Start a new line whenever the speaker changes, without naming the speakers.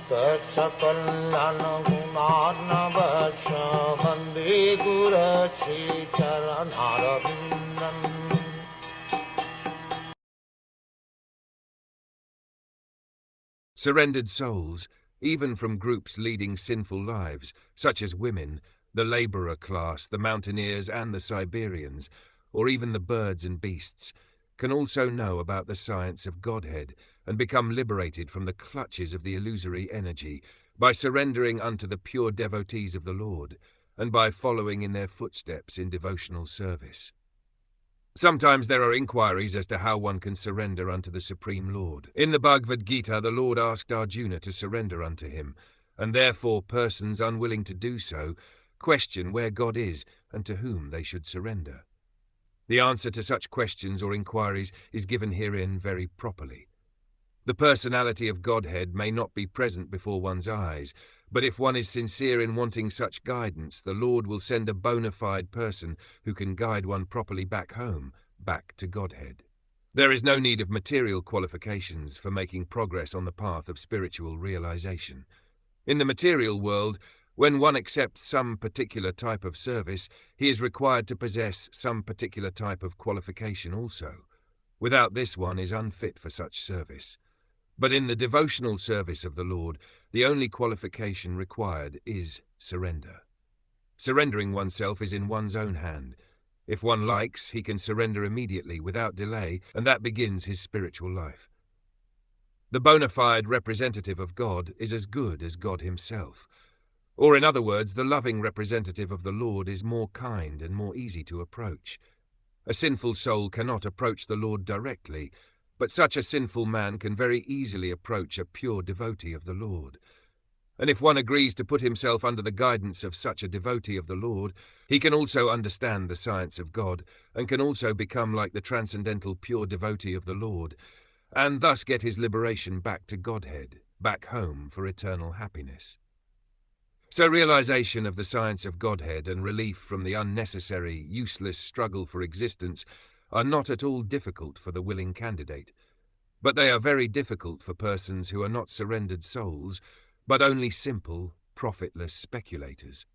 Sakal Gunar Vande Guru Sri Charanaravindan.
Surrendered souls, even from groups leading sinful lives, such as women, the labourer class, the mountaineers and the Siberians, or even the birds and beasts, can also know about the science of Godhead and become liberated from the clutches of the illusory energy by surrendering unto the pure devotees of the Lord and by following in their footsteps in devotional service. Sometimes there are inquiries as to how one can surrender unto the Supreme Lord. In the Bhagavad Gita, the Lord asked Arjuna to surrender unto him, and therefore persons unwilling to do so question where God is and to whom they should surrender. The answer to such questions or inquiries is given herein very properly. The personality of Godhead may not be present before one's eyes, but if one is sincere in wanting such guidance, the Lord will send a bona fide person who can guide one properly back home, back to Godhead. There is no need of material qualifications for making progress on the path of spiritual realization. In the material world, when one accepts some particular type of service, he is required to possess some particular type of qualification also. Without this, one is unfit for such service. But in the devotional service of the Lord, the only qualification required is surrender. Surrendering oneself is in one's own hand. If one likes, he can surrender immediately, without delay, and that begins his spiritual life. The bona fide representative of God is as good as God himself. Or in other words, the loving representative of the Lord is more kind and more easy to approach. A sinful soul cannot approach the Lord directly, but such a sinful man can very easily approach a pure devotee of the Lord. And if one agrees to put himself under the guidance of such a devotee of the Lord, he can also understand the science of God, and can also become like the transcendental pure devotee of the Lord, and thus get his liberation back to Godhead, back home for eternal happiness. So realization of the science of Godhead and relief from the unnecessary, useless struggle for existence are not at all difficult for the willing candidate, but they are very difficult for persons who are not surrendered souls, but only simple, profitless speculators.